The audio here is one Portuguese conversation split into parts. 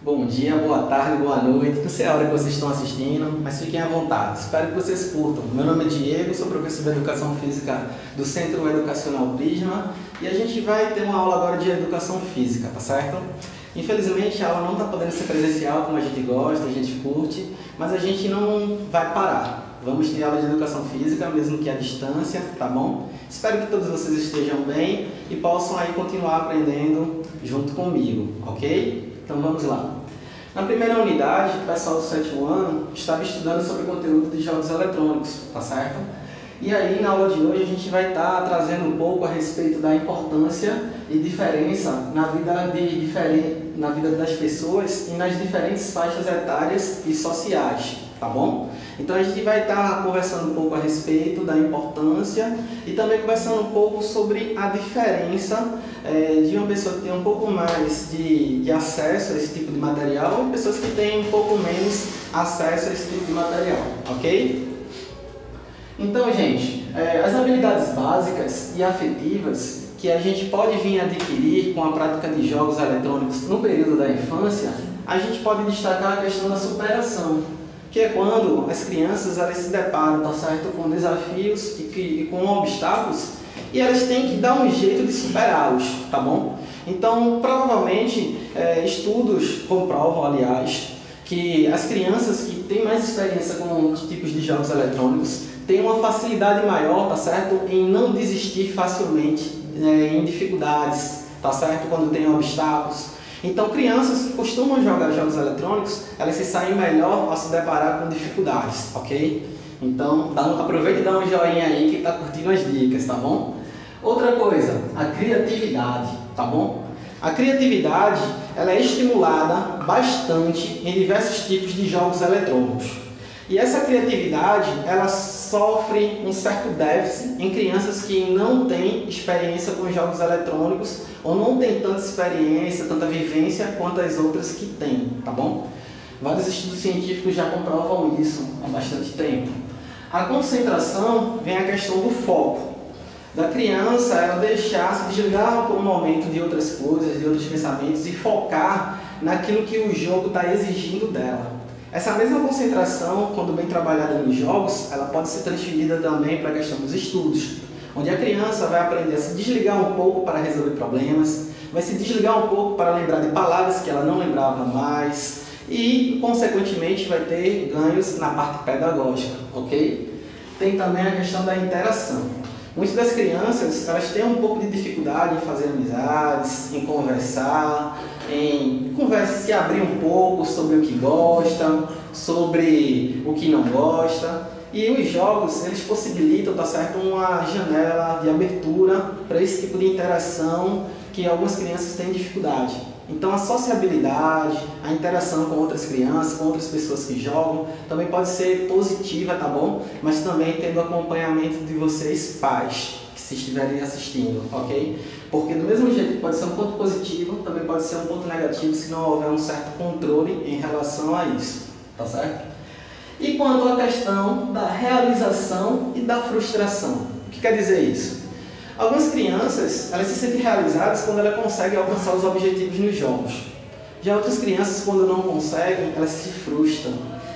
Bom dia, boa tarde, boa noite, não sei a hora que vocês estão assistindo, mas fiquem à vontade, espero que vocês curtam. Meu nome é Diego, sou professor de Educação Física do Centro Educacional Prisma e a gente vai ter uma aula agora de Educação Física, tá certo? Infelizmente a aula não está podendo ser presencial como a gente gosta, a gente curte, mas a gente não vai parar. Vamos ter aula de Educação Física, mesmo que à distância, tá bom? Espero que todos vocês estejam bem e possam aí continuar aprendendo junto comigo, ok? Então vamos lá. Na primeira unidade, o pessoal do 7º ano estava estudando sobre o conteúdo de jogos eletrônicos, tá certo? E aí, na aula de hoje, a gente vai estar trazendo um pouco a respeito da importância e diferença na vida das pessoas e nas diferentes faixas etárias e sociais, tá bom? Então a gente vai estar conversando um pouco a respeito da importância e também conversando um pouco sobre a diferença de uma pessoa que tem um pouco mais de acesso a esse tipo de material e pessoas que têm um pouco menos acesso a esse tipo de material, ok? Então, gente, as habilidades básicas e afetivas que a gente pode vir adquirir com a prática de jogos eletrônicos no período da infância, a gente pode destacar a questão da superação, que é quando as crianças elas se deparam, tá certo, com desafios e com obstáculos e elas têm que dar um jeito de superá-los, tá bom? Então, provavelmente, estudos comprovam, aliás, que as crianças que têm mais experiência com os tipos de jogos eletrônicos têm uma facilidade maior, tá certo, em não desistir facilmente em dificuldades, tá certo, quando tem obstáculos. Então, crianças que costumam jogar jogos eletrônicos, elas se saem melhor ao se deparar com dificuldades, ok? Então, aproveita e dá um joinha aí que está curtindo as dicas, tá bom? Outra coisa, a criatividade, tá bom? A criatividade, ela é estimulada bastante em diversos tipos de jogos eletrônicos. E essa criatividade, ela sofre um certo déficit em crianças que não têm experiência com jogos eletrônicos ou não têm tanta experiência, tanta vivência quanto as outras que têm, tá bom? Vários estudos científicos já comprovam isso há bastante tempo. A concentração vem a questão do foco. Da criança, ela deixar se desligar por um momento de outras coisas, de outros pensamentos e focar naquilo que o jogo está exigindo dela. Essa mesma concentração, quando bem trabalhada nos jogos, ela pode ser transferida também para a questão dos estudos, onde a criança vai aprender a se desligar um pouco para resolver problemas, vai se desligar um pouco para lembrar de palavras que ela não lembrava mais e, consequentemente, vai ter ganhos na parte pedagógica, ok? Tem também a questão da interação. Muitas das crianças, elas têm um pouco de dificuldade em fazer amizades, em conversar, se abrir um pouco sobre o que gosta, sobre o que não gosta. E os jogos, eles possibilitam, tá certo, uma janela de abertura para esse tipo de interação que algumas crianças têm dificuldade. Então a sociabilidade, a interação com outras crianças, com outras pessoas que jogam, também pode ser positiva, tá bom? Mas também tendo acompanhamento de vocês pais, que se estiverem assistindo, ok? Porque do mesmo jeito que pode ser um ponto positivo, também pode ser um ponto negativo se não houver um certo controle em relação a isso, tá certo? E quanto à questão da realização e da frustração, o que quer dizer isso? Algumas crianças, elas se sentem realizadas quando elas conseguem alcançar os objetivos nos jogos. Já outras crianças, quando não conseguem, elas se frustram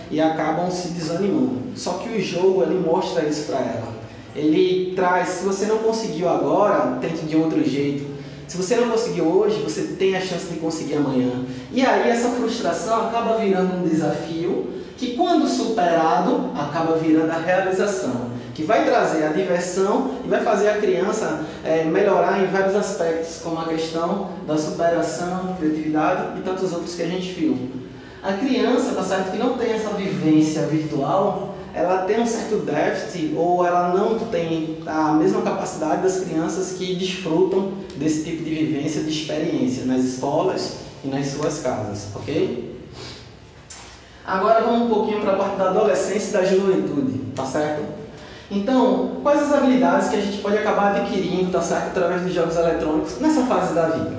e acabam se desanimando. Só que o jogo, ele mostra isso para ela. Ele traz, se você não conseguiu agora, tente de outro jeito. Se você não conseguiu hoje, você tem a chance de conseguir amanhã. E aí essa frustração acaba virando um desafio que, quando superado, acaba virando a realização, que vai trazer a diversão e vai fazer a criança melhorar em vários aspectos, como a questão da superação, criatividade e tantos outros que a gente viu. A criança, tá certo, que não tem essa vivência virtual, ela tem um certo déficit ou ela não tem a mesma capacidade das crianças que desfrutam desse tipo de vivência, de experiência nas escolas e nas suas casas, ok? Agora vamos um pouquinho para a parte da adolescência e da juventude, tá certo? Então, quais as habilidades que a gente pode acabar adquirindo, tá certo, através dos jogos eletrônicos nessa fase da vida?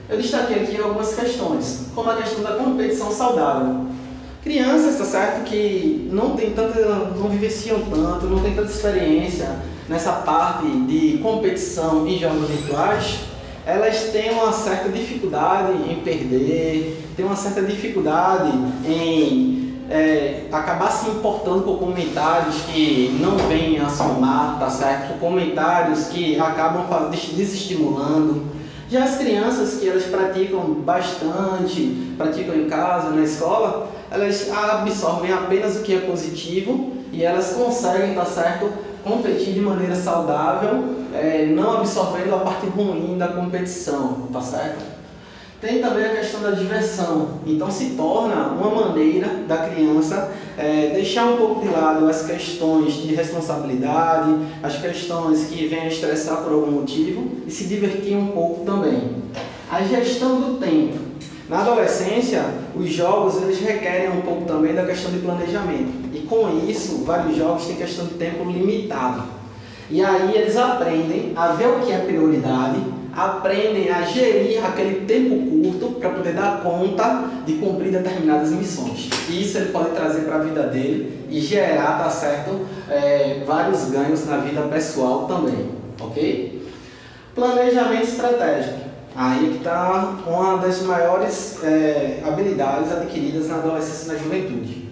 Eu destaquei aqui algumas questões, como a questão da competição saudável. Crianças, tá certo, que não vivenciam tanto, não têm tanta experiência nessa parte de competição em jogos virtuais, elas têm uma certa dificuldade em perder, têm uma certa dificuldade em acabar se importando por comentários que não vêm a somar, tá certo? Por comentários que acabam desestimulando. Já as crianças que elas praticam bastante, praticam em casa, na escola, elas absorvem apenas o que é positivo e elas conseguem, tá certo, competir de maneira saudável, não absorvendo a parte ruim da competição, tá certo? Tem também a questão da diversão, então se torna uma maneira da criança deixar um pouco de lado as questões de responsabilidade, as questões que vêm a estressar por algum motivo e se divertir um pouco também. A gestão do tempo. Na adolescência, os jogos eles requerem um pouco também da questão de planejamento e com isso, vários jogos têm questão de tempo limitado. E aí eles aprendem a ver o que é prioridade, aprendem a gerir aquele tempo curto para poder dar conta de cumprir determinadas missões. E isso ele pode trazer para a vida dele e gerar, tá certo, vários ganhos na vida pessoal também, ok? Planejamento estratégico. Aí que está uma das maiores habilidades adquiridas na adolescência e na juventude.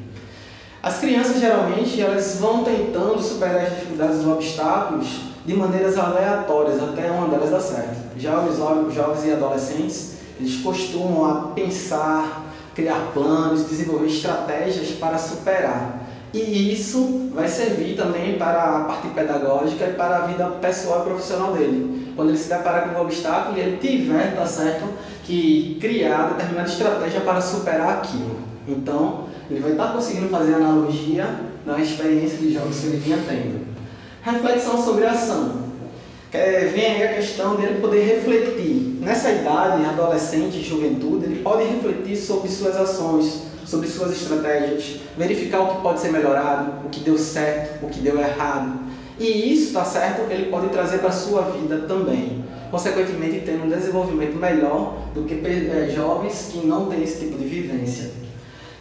As crianças geralmente elas vão tentando superar as dificuldades dos obstáculos de maneiras aleatórias até uma delas dar certo. Já os jovens e adolescentes eles costumam a pensar, criar planos, desenvolver estratégias para superar. E isso vai servir também para a parte pedagógica e para a vida pessoal e profissional dele. Quando ele se deparar com um obstáculo, ele tiver, tá certo, que criar determinada estratégia para superar aquilo. Então, ele vai estar conseguindo fazer analogia na experiência de jogos que ele vinha tendo. Reflexão sobre a ação. Vem aí a questão dele poder refletir. Nessa idade, adolescente e juventude, ele pode refletir sobre suas ações, sobre suas estratégias, verificar o que pode ser melhorado, o que deu certo, o que deu errado. E isso, tá certo, ele pode trazer para a sua vida também. Consequentemente, tendo um desenvolvimento melhor do que jovens que não têm esse tipo de vivência.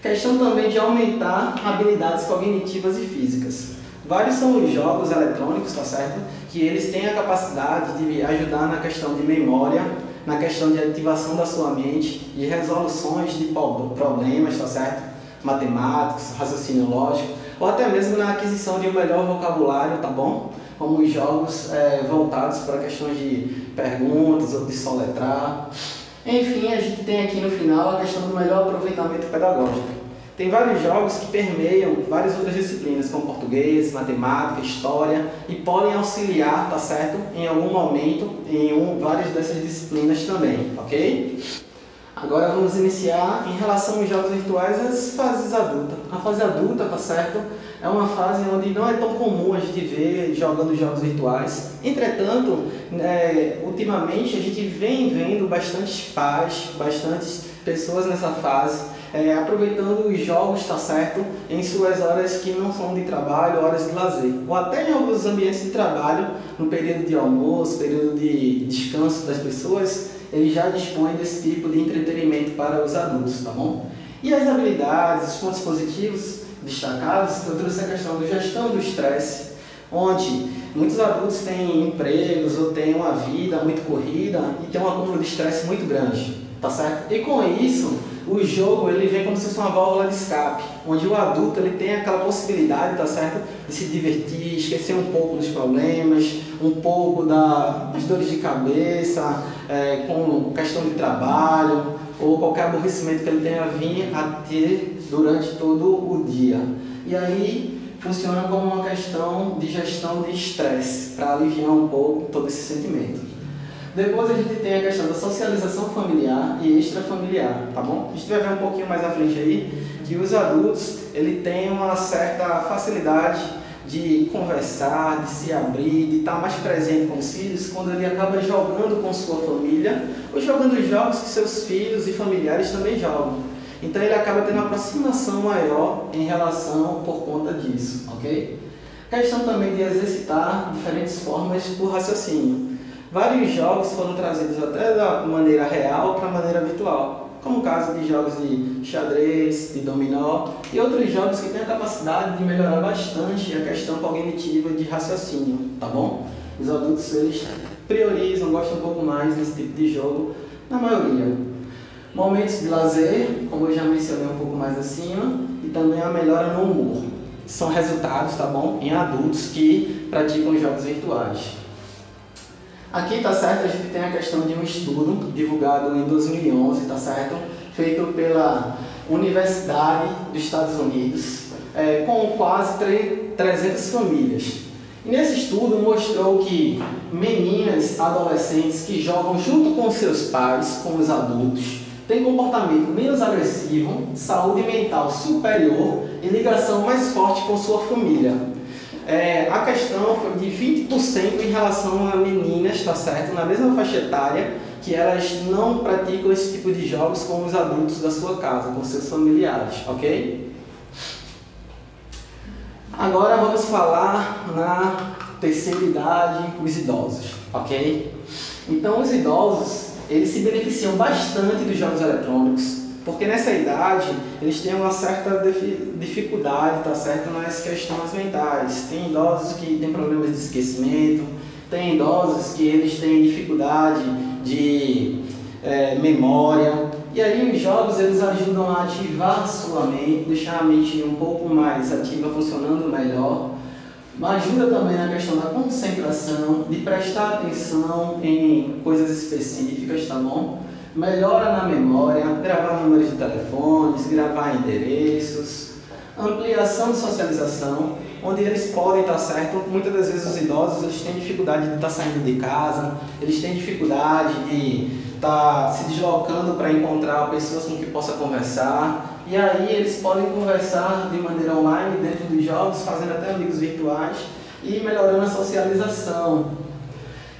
Questão também de aumentar habilidades cognitivas e físicas. Vários são os jogos eletrônicos, tá certo? Que eles têm a capacidade de ajudar na questão de memória, na questão de ativação da sua mente, de resoluções de problemas, tá certo? Matemáticos, raciocínio lógico, ou até mesmo na aquisição de um melhor vocabulário, tá bom? Como os jogos voltados para questões de perguntas ou de soletrar. Enfim, a gente tem aqui no final a questão do melhor aproveitamento pedagógico. Tem vários jogos que permeiam várias outras disciplinas, como português, matemática, história, e podem auxiliar, tá certo, em algum momento, em várias dessas disciplinas também, ok? Agora vamos iniciar em relação aos jogos virtuais as fases adultas. A fase adulta, tá certo, é uma fase onde não é tão comum a gente ver jogando jogos virtuais. Entretanto, ultimamente a gente vem vendo bastantes pais, bastantes pessoas nessa fase, aproveitando os jogos, tá certo, em suas horas que não são de trabalho, horas de lazer, ou até em alguns ambientes de trabalho, no período de almoço, período de descanso das pessoas, eles já dispõem desse tipo de entretenimento para os adultos, tá bom? E as habilidades, os pontos positivos destacados, eu trouxe a questão da gestão do estresse, onde muitos adultos têm empregos ou têm uma vida muito corrida e tem um acúmulo de estresse muito grande, tá certo? E com isso, o jogo ele vem como se fosse uma válvula de escape, onde o adulto ele tem aquela possibilidade, tá certo, de se divertir, esquecer um pouco dos problemas, um pouco das dores de cabeça, com questão de trabalho ou qualquer aborrecimento que ele tenha vindo a ter durante todo o dia. E aí funciona como uma questão de gestão de estresse, para aliviar um pouco todo esse sentimento. Depois a gente tem a questão da socialização familiar e extrafamiliar, tá bom? A gente vai ver um pouquinho mais à frente aí que os adultos ele têm uma certa facilidade de conversar, de se abrir, de estar mais presente com os filhos quando ele acaba jogando com sua família ou jogando jogos que seus filhos e familiares também jogam. Então ele acaba tendo uma aproximação maior em relação por conta disso, ok? A questão também de exercitar diferentes formas por raciocínio. Vários jogos foram trazidos até da maneira real para a maneira virtual, como o caso de jogos de xadrez, de dominó e outros jogos que têm a capacidade de melhorar bastante a questão cognitiva de raciocínio, tá bom? Os adultos eles priorizam, gostam um pouco mais desse tipo de jogo, na maioria. Momentos de lazer, como eu já mencionei um pouco mais acima, e também a melhora no humor. São resultados, tá bom? Em adultos que praticam jogos virtuais. Aqui, tá certo, a gente tem a questão de um estudo divulgado em 2011, tá certo? Feito pela Universidade dos Estados Unidos, com quase 300 famílias. E nesse estudo mostrou que meninas, adolescentes que jogam junto com seus pais, com os adultos, têm comportamento menos agressivo, saúde mental superior e ligação mais forte com sua família. A questão foi de 20% em relação a meninas, tá certo? Na mesma faixa etária, que elas não praticam esse tipo de jogos com os adultos da sua casa, com seus familiares, ok? Agora vamos falar na terceira idade, os idosos, ok? Então os idosos, eles se beneficiam bastante dos jogos eletrônicos, porque nessa idade eles têm uma certa dificuldade, tá certo, nas questões mentais. Tem idosos que têm problemas de esquecimento, tem idosos que eles têm dificuldade de memória. E aí os jogos eles ajudam a ativar a sua mente, deixar a mente um pouco mais ativa, funcionando melhor. Ajuda também na questão da concentração, de prestar atenção em coisas específicas, tá bom? Melhora na memória, gravar números de telefones, gravar endereços, ampliação de socialização, onde eles podem estar certo. Muitas das vezes os idosos eles têm dificuldade de estar saindo de casa, eles têm dificuldade de estar se deslocando para encontrar pessoas com quem possa conversar. E aí eles podem conversar de maneira online dentro dos jogos, fazendo até amigos virtuais e melhorando a socialização.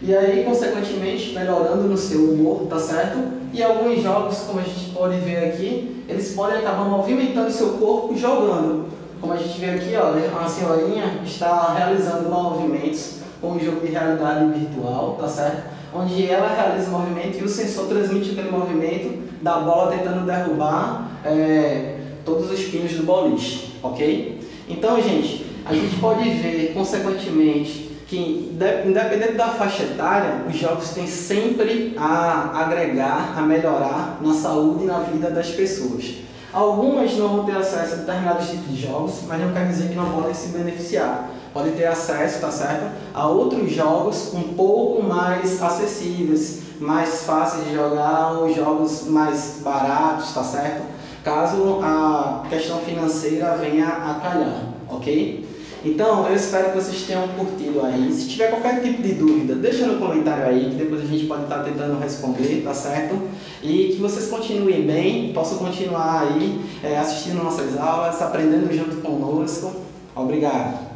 E aí, consequentemente, melhorando no seu humor, tá certo? E alguns jogos, como a gente pode ver aqui, eles podem acabar movimentando o seu corpo jogando. Como a gente vê aqui, ó, a senhorinha está realizando movimentos com um jogo de realidade virtual, tá certo? Onde ela realiza o movimento e o sensor transmite aquele movimento da bola tentando derrubar todos os pinos do boliche, ok? Então, gente, a gente pode ver, consequentemente, que independente da faixa etária, os jogos têm sempre a agregar, a melhorar na saúde e na vida das pessoas. Algumas não vão ter acesso a determinados tipos de jogos, mas não quer dizer que não podem se beneficiar. Podem ter acesso, tá certo, a outros jogos um pouco mais acessíveis, mais fáceis de jogar, ou jogos mais baratos, tá certo? Caso a questão financeira venha a calhar, ok? Então, eu espero que vocês tenham curtido aí. Se tiver qualquer tipo de dúvida, deixa no comentário aí, que depois a gente pode estar tentando responder, tá certo? E que vocês continuem bem, possam continuar aí assistindo nossas aulas, aprendendo junto conosco. Obrigado!